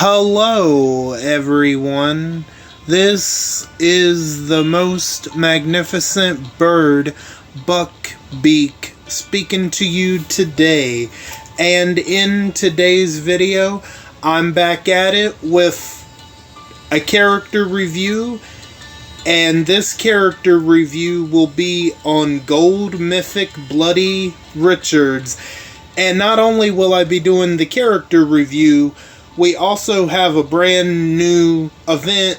Hello, everyone. This is the most magnificent bird, Beak, speaking to you today. And in today's video, I'm back at it with a character review. And this character review will be on Gold Mythic Bloody Richards. And not only will I be doing the character review, we also have a brand new event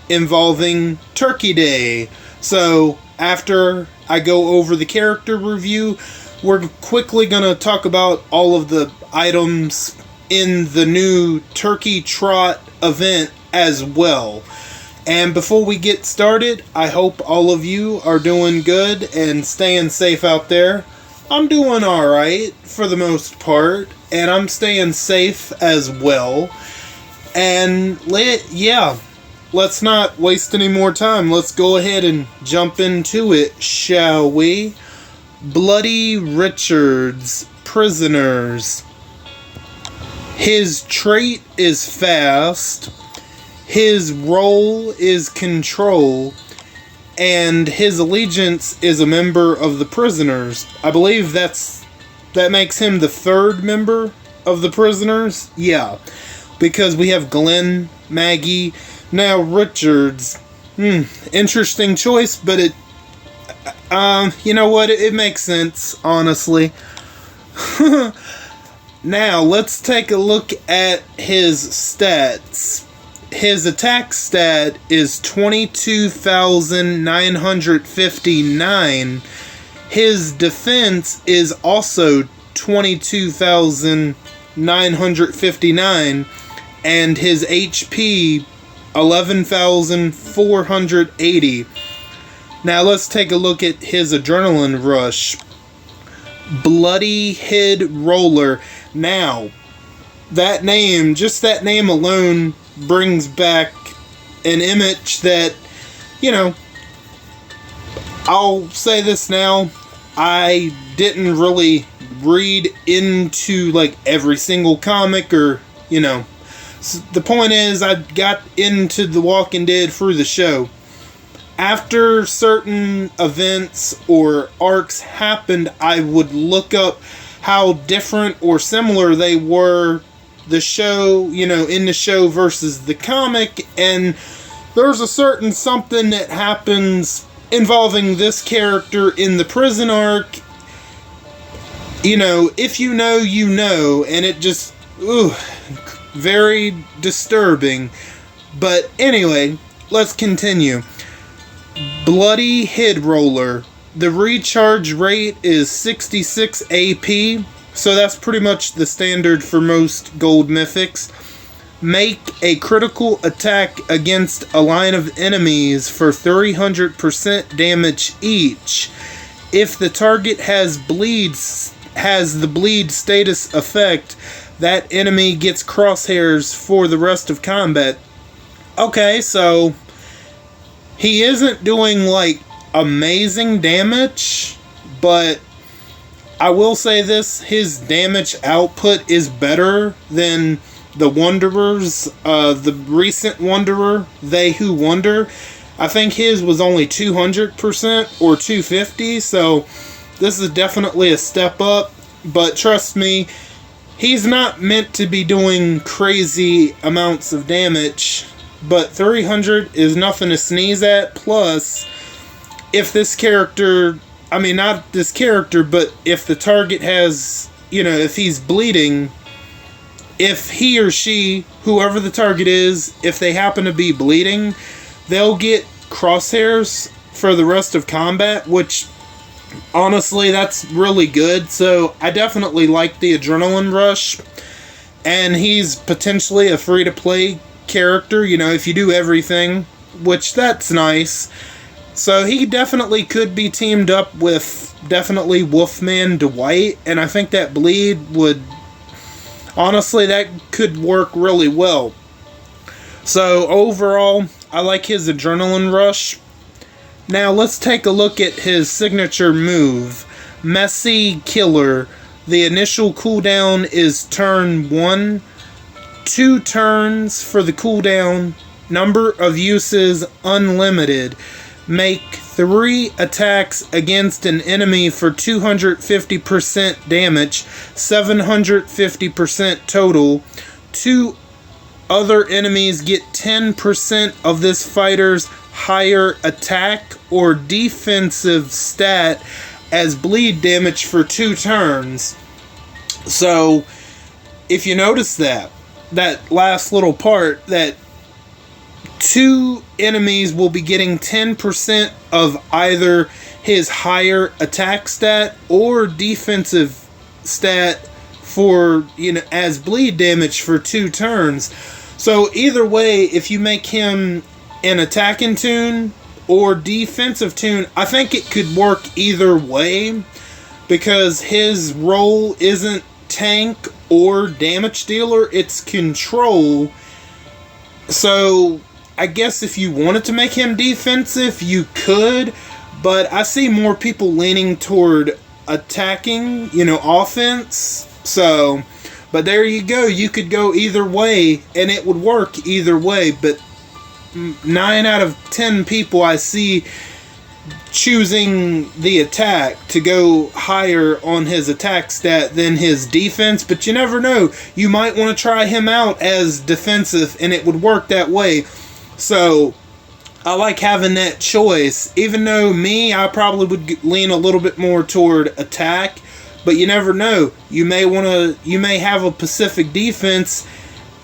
involving Turkey Day. So after I go over the character review, we're quickly going to talk about all of the items in the new Turkey Trot event as well. And before we get started, I hope all of you are doing good and staying safe out there. I'm doing alright for the most part, and I'm staying safe as well. And let's not waste any more time. Let's go ahead and jump into it, shall we? Bloody Richards, Prisoners. His trait is fast. His role is control. And his allegiance is a member of the Prisoners. I believe that makes him the third member of the Prisoners. Yeah, because we have Glenn, Maggie, now Richards. Interesting choice, but it, you know what? It makes sense, honestly. Now, let's take a look at his stats. His attack stat is 22,959. His defense is also 22,959. And his HP, 11,480. Now let's take a look at his adrenaline rush. Bloody Head Roller. Now, that name, just that name alone, brings back an image that, you know, I'll say this now, I didn't really read into like every single comic or, you know, the point is I got into The Walking Dead through the show. After certain events or arcs happened, I would look up how different or similar they were, the show, you know, in the show versus the comic, and there's a certain something that happens involving this character in the prison arc. You know, if you know, you know, and it just, very disturbing. But anyway, let's continue. Bloody Head Roller. The recharge rate is 66 AP. So that's pretty much the standard for most gold mythics. Make a critical attack against a line of enemies for 300% damage each. If the target has the bleed status effect, that enemy gets crosshairs for the rest of combat. Okay, so he isn't doing like amazing damage, but I will say this, his damage output is better than the Wanderers, the recent Wanderer, They Who Wonder. I think his was only 200% or 250, so this is definitely a step up, but trust me, he's not meant to be doing crazy amounts of damage, but 300 is nothing to sneeze at. Plus, if this character, I mean, not this character, but if the target has, you know, if he's bleeding, if he or she, whoever the target is, if they happen to be bleeding, they'll get crosshairs for the rest of combat, which, honestly, that's really good. So I definitely like the adrenaline rush, and he's potentially a free-to-play character, you know, if you do everything, which that's nice. So he definitely could be teamed up with definitely Wolfman Dwight, and I think that bleed would, honestly, that could work really well. So overall, I like his adrenaline rush. Now let's take a look at his signature move, Messy Killer. The initial cooldown is turn 1. 2 turns for the cooldown, number of uses unlimited, make 3 attacks against an enemy for 250% damage, 750% total. 2 other enemies get 10% of this fighter's higher attack or defensive stat as bleed damage for 2 turns. So, if you notice that last little part, that 2 enemies will be getting 10% of either his higher attack stat or defensive stat for, as bleed damage for 2 turns. So either way, if you make him an attacking toon or defensive toon, I think it could work either way, because his role isn't tank or damage dealer, it's control. So I guess if you wanted to make him defensive, you could, but I see more people leaning toward attacking, offense. So, but there you go. You could go either way, and it would work either way. But 9 out of 10 people I see choosing the attack to go higher on his attack stat than his defense. But you never know. You might want to try him out as defensive, and it would work that way. So, I like having that choice. Even though I probably would lean a little bit more toward attack. But you never know. You may have a specific defense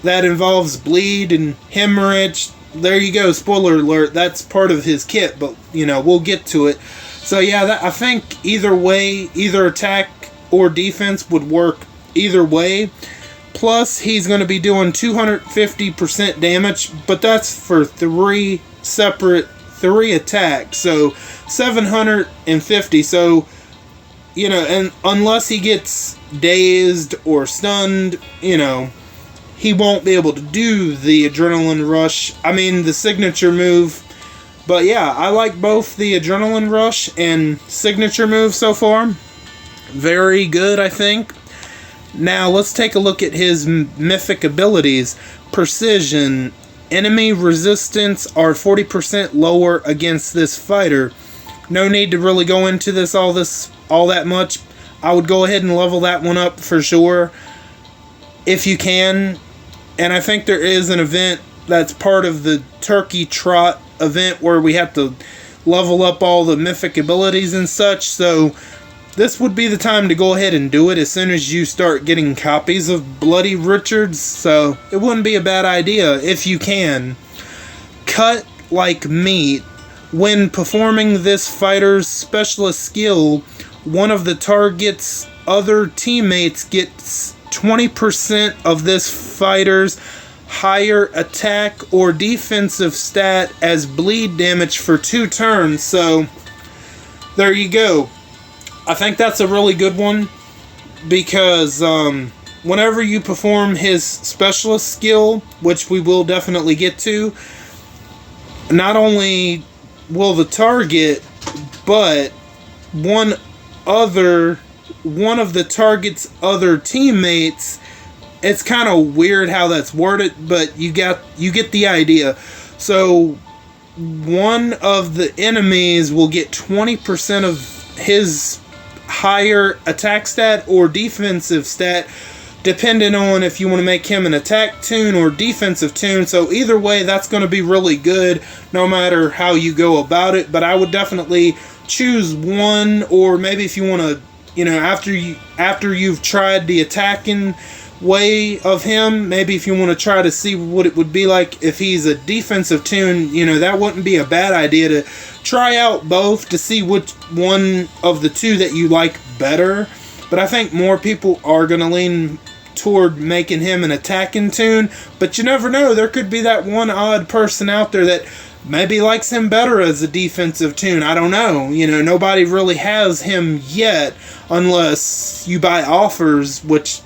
that involves bleed and hemorrhage. There you go. Spoiler alert. That's part of his kit, but we'll get to it. So yeah, I think either way, either attack or defense would work either way. Plus, he's going to be doing 250% damage, but that's for 3 attacks. So 750. So, and unless he gets dazed or stunned, he won't be able to do the adrenaline rush. I mean, the signature move. But yeah, I like both the adrenaline rush and signature move so far. Very good, I think. Now, let's take a look at his mythic abilities. Precision. Enemy resistance are 40% lower against this fighter. No need to really go into all that much. I would go ahead and level that one up for sure, if you can. And I think there is an event that's part of the Turkey Trot event where we have to level up all the mythic abilities and such. So this would be the time to go ahead and do it as soon as you start getting copies of Bloody Richards. So it wouldn't be a bad idea if you can. Cut like meat. When performing this fighter's specialist skill, one of the target's other teammates gets 20% of this fighter's higher attack or defensive stat as bleed damage for 2 turns. So there you go. I think that's a really good one, because whenever you perform his specialist skill, which we will definitely get to, not only will the target, but one of the target's other teammates, it's kind of weird how that's worded, but you get the idea. So one of the enemies will get 20% of his higher attack stat or defensive stat, depending on if you want to make him an attack toon or defensive toon. So either way, that's going to be really good no matter how you go about it. But I would definitely choose one, or maybe if you want to, after you've tried the attacking way of him, maybe if you want to try to see what it would be like if he's a defensive toon, that wouldn't be a bad idea to try out both to see which one of the two that you like better. But I think more people are going to lean toward making him an attacking toon. But you never know. There could be that one odd person out there that maybe likes him better as a defensive toon. I don't know. Nobody really has him yet, unless you buy offers, which,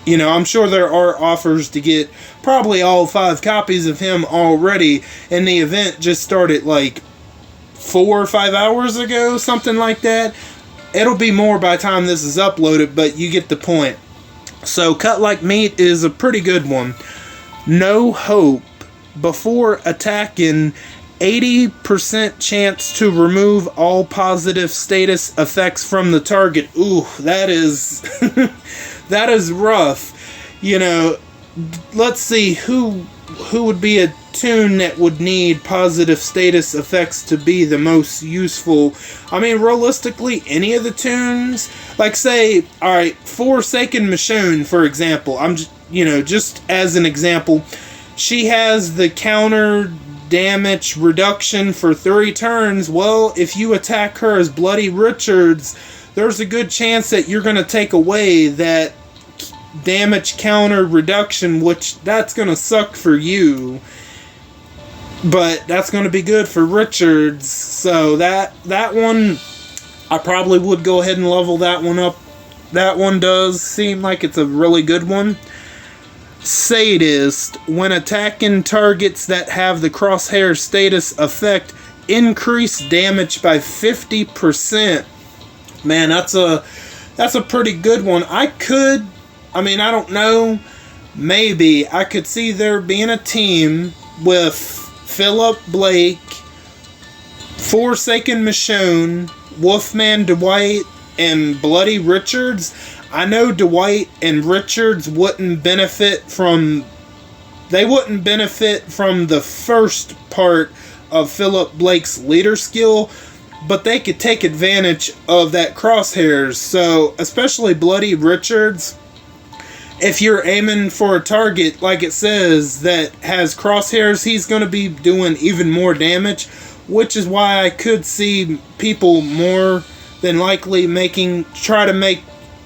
I'm sure there are offers to get probably all 5 copies of him already. And the event just started like 4 or 5 hours ago, something like that. It'll be more by the time this is uploaded, but you get the point. So cut like meat is a pretty good one. No hope. Before attacking, 80% chance to remove all positive status effects from the target. Ooh, that is that is rough. You know, let's see who would be a tune that would need positive status effects to be the most useful. I mean, realistically, any of the tunes, like say, all right, Forsaken Michonne, for example. Just as an example, she has the counter damage reduction for 3 turns. Well, if you attack her as Bloody Richards, there's a good chance that you're going to take away that damage counter reduction, which that's going to suck for you. But that's going to be good for Richards. So that one, I probably would go ahead and level that one up. That one does seem like it's a really good one. Sadist. When attacking targets that have the crosshair status effect, increase damage by 50%. Man, that's a pretty good one. I don't know. Maybe I could see there being a team with Philip Blake, Forsaken Michonne, Wolfman Dwight, and Bloody Richards. I know Dwight and Richards wouldn't benefit from the first part of Philip Blake's leader skill, but they could take advantage of that crosshairs. So, especially Bloody Richards, if you're aiming for a target, like it says, that has crosshairs, he's going to be doing even more damage, which is why I could see people more than likely try to make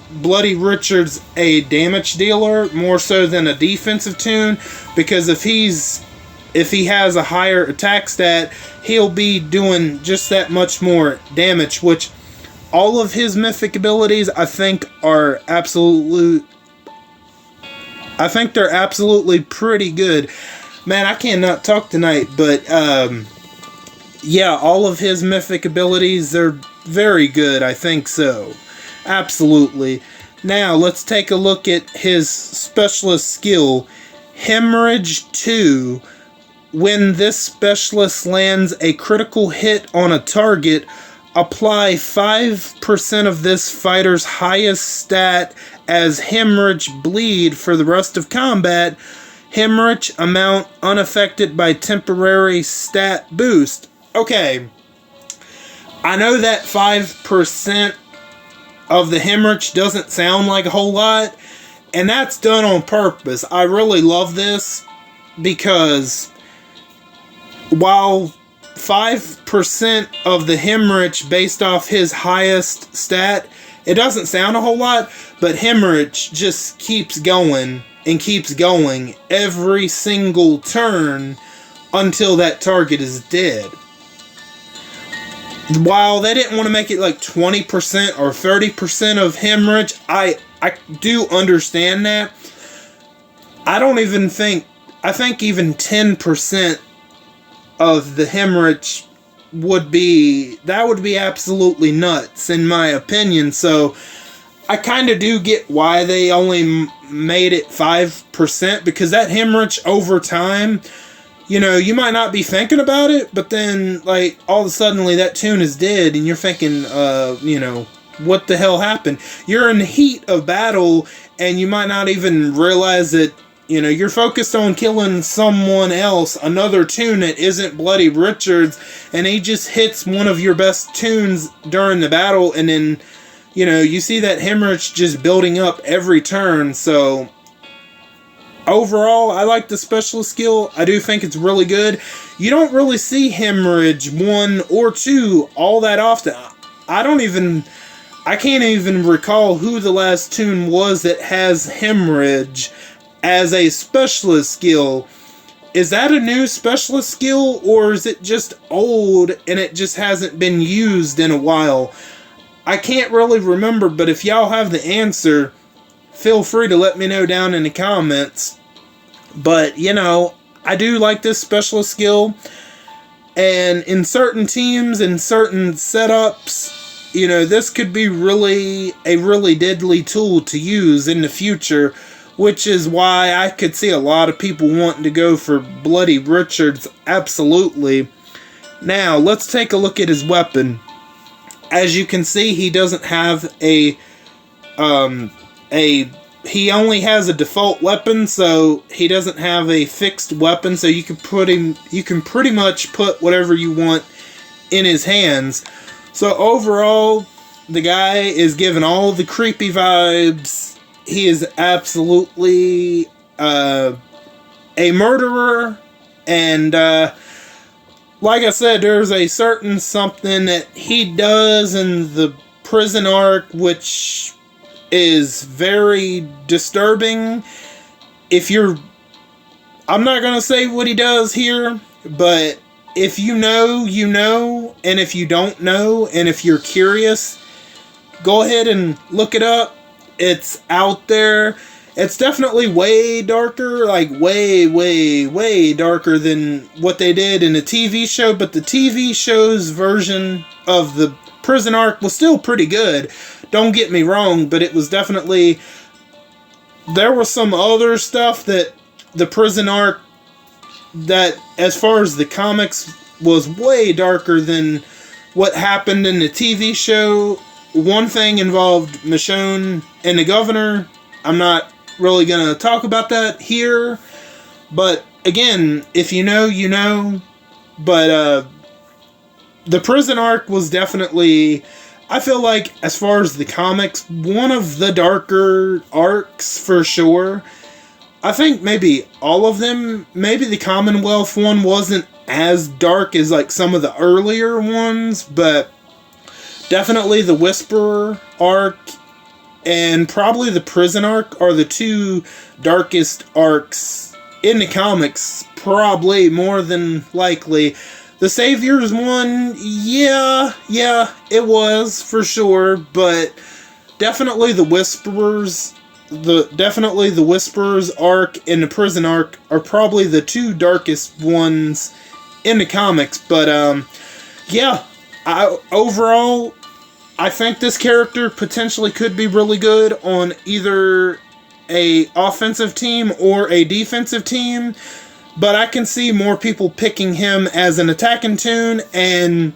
Bloody Richards a damage dealer more so than a defensive tune, because if he has a higher attack stat, he'll be doing just that much more damage, which all of his mythic abilities I think they're absolutely pretty good. Man, I cannot talk tonight, but yeah, all of his mythic abilities, they're very good, I think so. Absolutely. Now, let's take a look at his specialist skill, Hemorrhage 2. When this specialist lands a critical hit on a target, apply 5% of this fighter's highest stat as hemorrhage bleed for the rest of combat. Hemorrhage amount unaffected by temporary stat boost. Okay, I know that 5% of the hemorrhage doesn't sound like a whole lot, and that's done on purpose. I really love this because while 5% of the hemorrhage based off his highest stat, it doesn't sound a whole lot, but hemorrhage just keeps going and keeps going every single turn until that target is dead. While they didn't want to make it like 20% or 30% of hemorrhage, I do understand that. I think even 10% of the hemorrhage would be absolutely nuts in my opinion. So I kind of do get why they only made it 5%, because that hemorrhage over time, you might not be thinking about it, but then, like, all of a sudden that tune is dead, and you're thinking, what the hell happened? You're in the heat of battle, and you might not even realize that, you're focused on killing someone else, another tune that isn't Bloody Richards, and he just hits one of your best tunes during the battle, and then, you see that hemorrhage just building up every turn. So overall, I like the special skill. I do think it's really good. You don't really see hemorrhage 1 or 2 all that often. I can't even recall who the last tune was that has hemorrhage as a specialist skill. Is that a new specialist skill, or is it just old and it just hasn't been used in a while? I can't really remember, but if y'all have the answer, feel free to let me know down in the comments. But, I do like this specialist skill. And in certain teams, in certain setups, you know, this could be a really deadly tool to use in the future, which is why I could see a lot of people wanting to go for Bloody Richards, absolutely. Now, let's take a look at his weapon. As you can see, he doesn't have he only has a default weapon, so he doesn't have a fixed weapon, so you can pretty much put whatever you want in his hands. So overall, the guy is giving all the creepy vibes. He is absolutely a murderer, and like I said, there's a certain something that he does in the prison arc which is very disturbing. I'm not gonna say what he does here, but if you know, you know, and if you don't know, and if you're curious, go ahead and look it up. It's out there. It's definitely way darker, like way darker than what they did in the TV show, but the TV show's version of the prison arc was still pretty good. Don't get me wrong, but it was definitely... There was some other stuff that the prison arc, that as far as the comics, was way darker than what happened in the TV show. One thing involved Michonne and the governor. I'm not really going to talk about that here, but again, if you know, you know. But the prison arc was definitely, I feel like, as far as the comics, one of the darker arcs for sure. I think maybe all of them, maybe the Commonwealth one wasn't as dark as like some of the earlier ones, but definitely the Whisperer arc and probably the prison arc are the two darkest arcs in the comics, probably more than likely. The Saviors one, yeah, it was for sure, but definitely the Whisperers, the Whisperers arc and the prison arc are probably the two darkest ones in the comics. But yeah, overall, I think this character potentially could be really good on either a offensive team or a defensive team, but I can see more people picking him as an attacking toon. And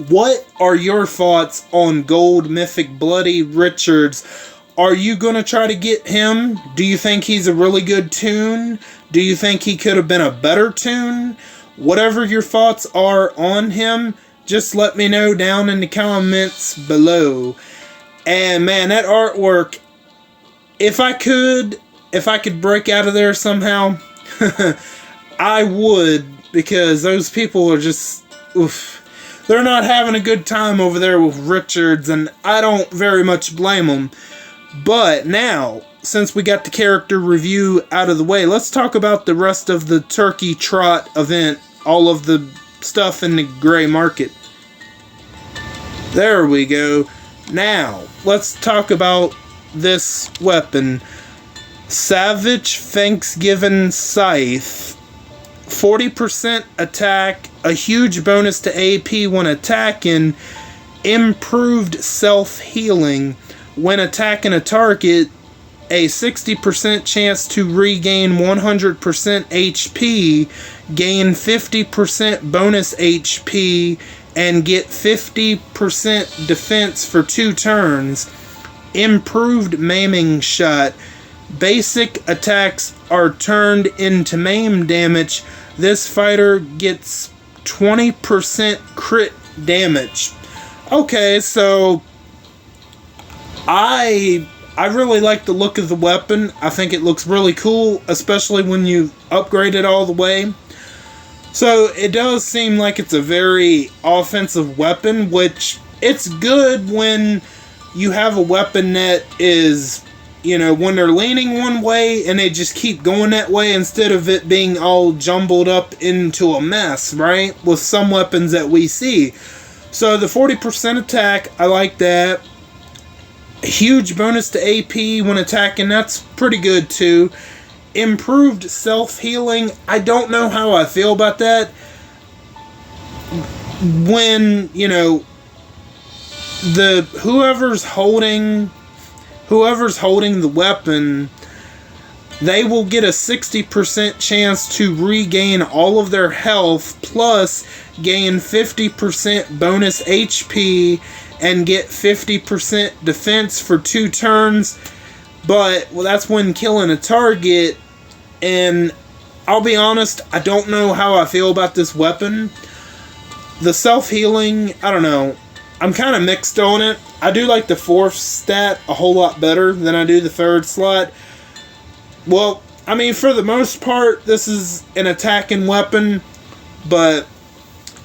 what are your thoughts on Gold Mythic Bloody Richards? Are you going to try to get him? Do you think he's a really good toon? Do you think he could have been a better toon? Whatever your thoughts are on him, just let me know down in the comments below. And man, that artwork, if I could break out of there somehow, I would, because those people are just, oof. They're not having a good time over there with Richards, and I don't very much blame them. But now, since we got the character review out of the way, let's talk about the rest of the Turkey Trot event, all of the stuff in the gray market. There we go. Now, let's talk about this weapon. Savage Thanksgiving Scythe. 40% attack, a huge bonus to AP when attacking, improved self-healing. When attacking a target, a 60% chance to regain 100% HP, gain 50% bonus HP, and get 50% defense for 2 turns. Improved maiming shot. Basic attacks are turned into maim damage. This fighter gets 20% crit damage. Okay, so I really like the look of the weapon. I think it looks really cool, especially when you upgrade it all the way. So it does seem like it's a very offensive weapon, which it's good when you have a weapon that is, you know, when they're leaning one way and they just keep going that way instead of it being all jumbled up into a mess, right? With some weapons that we see. So the 40% attack, I like that. A huge bonus to AP when attacking, that's pretty good too. Improved self-healing, I don't know how I feel about that. When, you know, whoever's holding the weapon, they will get a 60% chance to regain all of their health, plus gain 50% bonus HP and get 50% defense for 2 turns. But, well, that's when killing a target. And I'll be honest, I don't know how I feel about this weapon. The self-healing, I don't know. I'm kind of mixed on it. I do like the 4th stat a whole lot better than I do the 3rd slot. Well, I mean, for the most part, this is an attacking weapon, but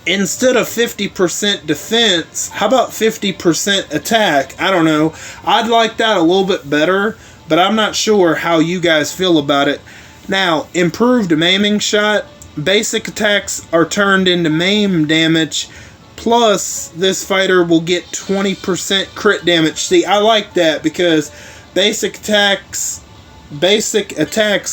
instead of 50% defense, how about 50% attack? I don't know. I'd like that a little bit better, but I'm not sure how you guys feel about it. Now, improved maiming shot. Basic attacks are turned into maim damage, plus this fighter will get 20% crit damage. See, I like that because basic attacks,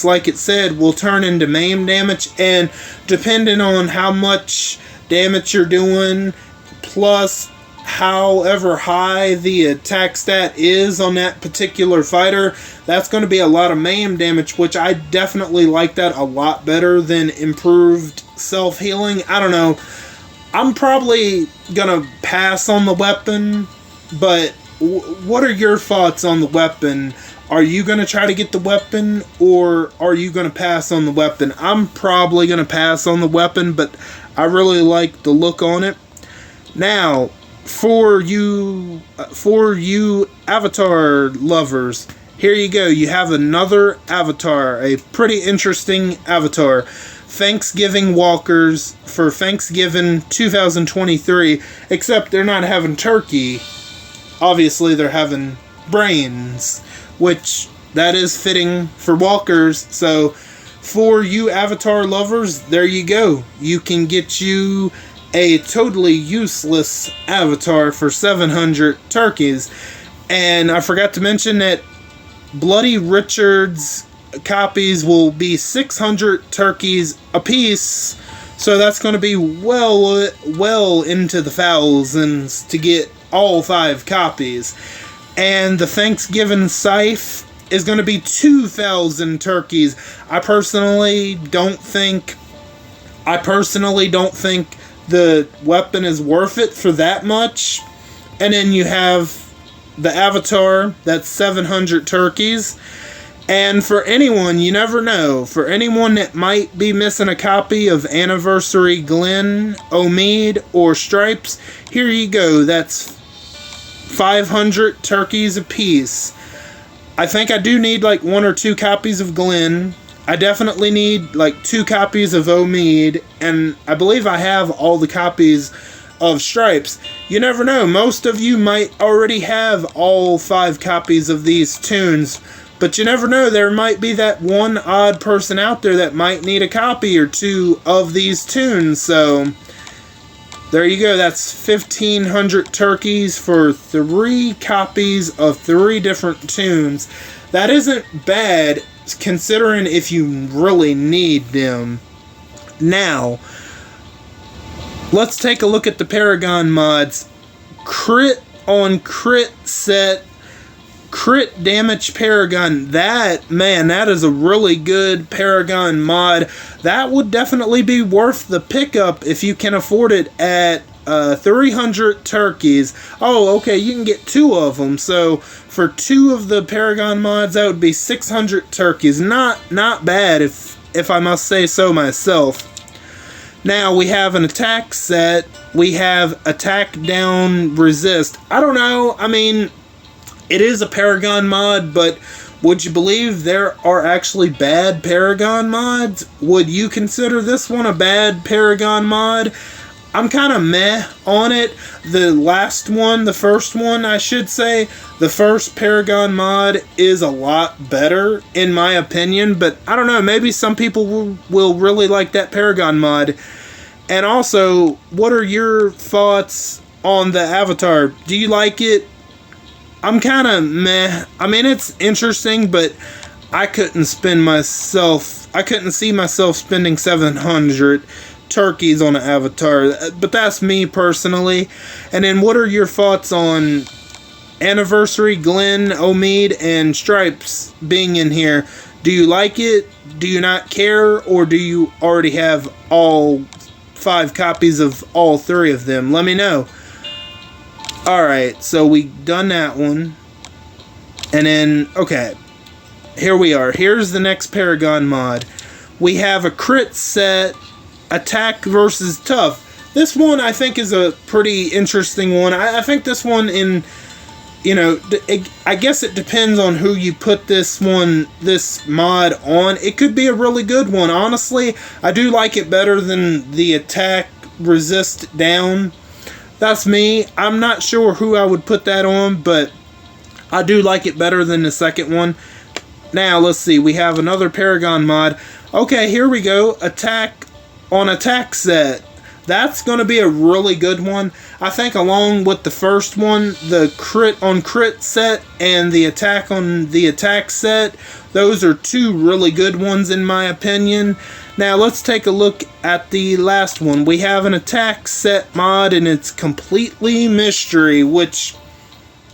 like it said, will turn into maim damage, and depending on how much damage you're doing, plus however high the attack stat is on that particular fighter, that's going to be a lot of maim damage, which I definitely like that a lot better than improved self-healing. I don't know. I'm probably going to pass on the weapon, but what are your thoughts on the weapon? Are you going to try to get the weapon, or are you going to pass on the weapon? I'm probably going to pass on the weapon, but I really like the look on it. Now, for you Avatar lovers, here you go. You have another Avatar, a pretty interesting Avatar. Thanksgiving Walkers for Thanksgiving 2023, except they're not having turkey. Obviously, they're having brains, which that is fitting for walkers. So for you Avatar lovers, there you go. You can get you a totally useless Avatar for 700 turkeys. And I forgot to mention that Bloody Richard's copies will be 600 turkeys apiece. So that's going to be well into the thousands to get all 5 copies. And the Thanksgiving Scythe is going to be 2,000 turkeys. I personally don't think the weapon is worth it for that much. And then you have the Avatar, that's 700 turkeys. And for anyone, you never know, for anyone that might be missing a copy of Anniversary Glen, Omid, or Stripes, here you go. That's 500 turkeys apiece. I think I do need like 1 or 2 copies of Glen. I definitely need like 2 copies of Omid, and I believe I have all the copies of Stripes. You never know, most of you might already have all 5 copies of these tunes, but you never know, there might be that one odd person out there that might need a copy or 2 of these tunes. So there you go, that's 1,500 turkeys for 3 copies of 3 different tunes. That isn't bad, considering if you really need them. Now, let's take a look at the Paragon mods. Crit on crit set, crit damage Paragon. That is a really good Paragon mod. That would definitely be worth the pickup if you can afford it at 300 turkeys. Oh, okay, you can get 2 of them. So for 2 of the Paragon mods, that would be 600 turkeys. Not bad, if I must say so myself. Now we have an attack set. We have attack down resist. I don't know. I mean, it is a Paragon mod, but would you believe there are actually bad Paragon mods? Would you consider this one a bad Paragon mod? I'm kind of meh on it. The first one, I should say, the first Paragon mod is a lot better, in my opinion, but I don't know, maybe some people will really like that Paragon mod. And also, what are your thoughts on the Avatar? Do you like it? I'm kind of meh. I mean, it's interesting, but I couldn't see myself spending 700 turkeys on an avatar, but that's me personally. And then what are your thoughts on Anniversary, Glenn, Omid, and Stripes being in here? Do you like it? Do you not care? Or do you already have all 5 copies of all 3 of them? Let me know. Alright, so we done that one. And then, okay, here we are. Here's the next Paragon mod. We have a crit set, attack versus tough. This one I think is a pretty interesting one. I think this one in, you know, I guess it depends on who you put this mod on. It could be a really good one. Honestly, I do like it better than the attack resist down. That's me. I'm not sure who I would put that on, but I do like it better than the second one. Now, let's see. We have another Paragon mod. Okay, here we go. Attack on attack set. That's going to be a really good one. I think along with the first one, the crit on crit set and the attack on the attack set, those are 2 really good ones in my opinion. Now let's take a look at the last one. We have an attack set mod and it's completely mystery, which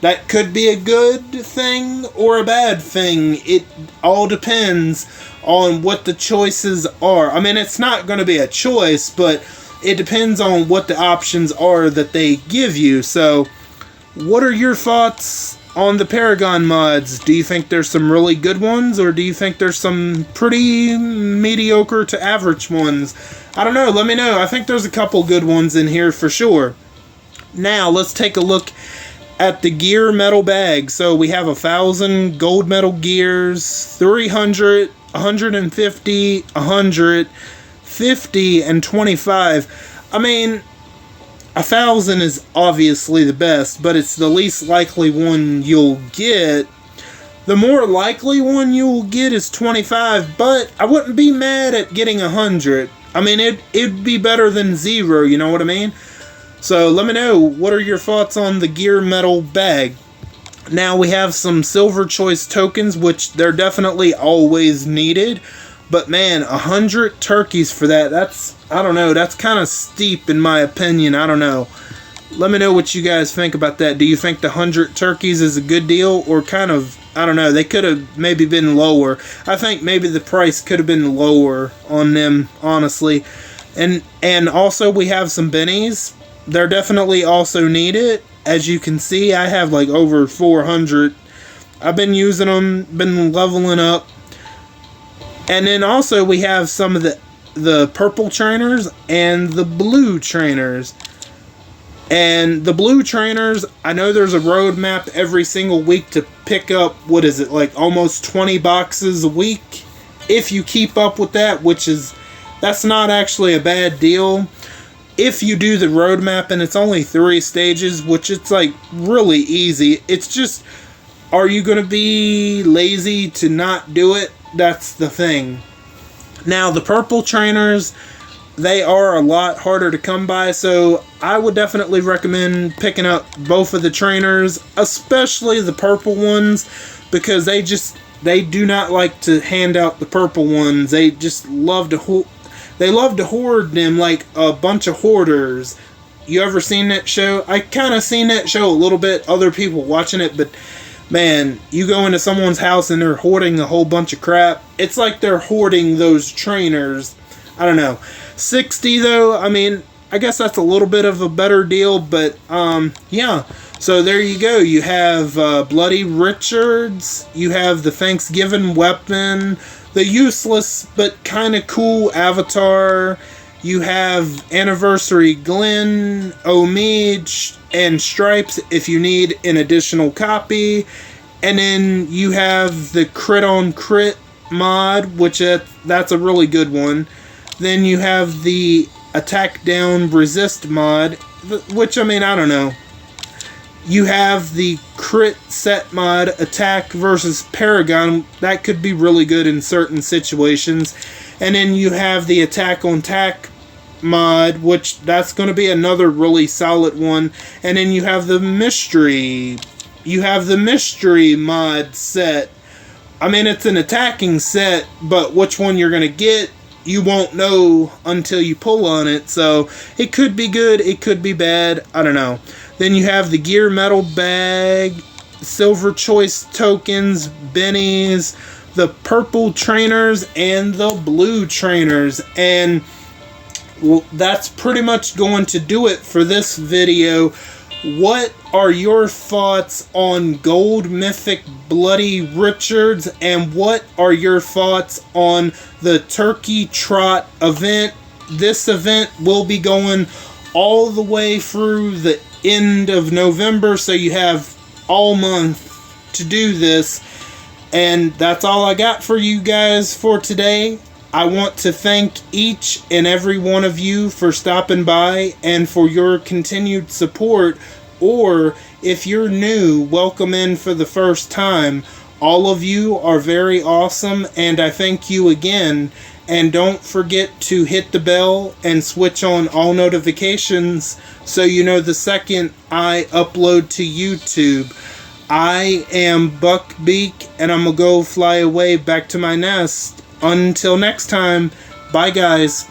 that could be a good thing or a bad thing. It all depends on what the choices are. I mean, it's not going to be a choice, but it depends on what the options are that they give you. So, what are your thoughts on the Paragon mods? Do you think there's some really good ones, or do you think there's some pretty mediocre to average ones? I don't know, let me know. I think there's a couple good ones in here for sure. Now, let's take a look at the gear metal bag. So, we have 1,000 gold metal gears, 300, 150, 100, 50, and 25. I mean, 1,000 is obviously the best, but it's the least likely one you'll get. The more likely one you'll get is 25, but I wouldn't be mad at getting 100. I mean, it'd be better than 0, you know what I mean? So let me know, what are your thoughts on the gear metal bag? Now we have some silver choice tokens, which they're definitely always needed. But man, 100 turkeys for that, that's, I don't know, that's kind of steep in my opinion. I don't know. Let me know what you guys think about that. Do you think the 100 turkeys is a good deal, or kind of, I don't know, they could have maybe been lower. I think maybe the price could have been lower on them, honestly. And also we have some bennies. They're definitely also needed. As you can see, I have like over 400. I've been using them, been leveling up. And then also we have some of the purple trainers and the blue trainers. And the blue trainers, I know there's a roadmap every single week to pick up, what is it, like almost 20 boxes a week? If you keep up with that, which is, that's not actually a bad deal. If you do the roadmap, and it's only 3 stages, which it's like really easy. It's just, are you going to be lazy to not do it? That's the thing. Now, the purple trainers, they are a lot harder to come by, so I would definitely recommend picking up both of the trainers, especially the purple ones, because they do not like to hand out the purple ones. They just love to hoard them like a bunch of hoarders. You ever seen that show? I kind of seen that show a little bit, other people watching it, but man, you go into someone's house and they're hoarding a whole bunch of crap. It's like they're hoarding those trainers. I don't know. 60 though, I mean, I guess that's a little bit of a better deal, but yeah. So there you go. You have Bloody Richards. You have the Thanksgiving weapon. The useless but kind of cool avatar. You have Anniversary Glenn, Omid, and Stripes if you need an additional copy. And then you have the Crit on Crit mod, which that's a really good one. Then you have the Attack Down Resist mod, which, I mean, I don't know. You have the Crit Set mod, Attack versus Paragon. That could be really good in certain situations. And then you have the Attack on Tack mod, which that's going to be another really solid one. And then you have the Mystery. You have the Mystery mod set. I mean, it's an attacking set, but which one you're going to get, you won't know until you pull on it. So it could be good, it could be bad, I don't know. Then you have the gear metal bag, silver choice tokens, bennies, the purple trainers, and the blue trainers. And well, that's pretty much going to do it for this video. What are your thoughts on Gold Mythic Bloody Richards, and what are your thoughts on the Turkey Trot event? This event will be going all the way through the end of November, so you have all month to do this. And that's all I got for you guys for today. I want to thank each and every one of you for stopping by and for your continued support. Or if you're new, welcome in for the first time. All of you are very awesome, and I thank you again. And don't forget to hit the bell and switch on all notifications so you know the second I upload to YouTube. I am Buck Beak, and I'm gonna go fly away back to my nest. Until next time, bye guys.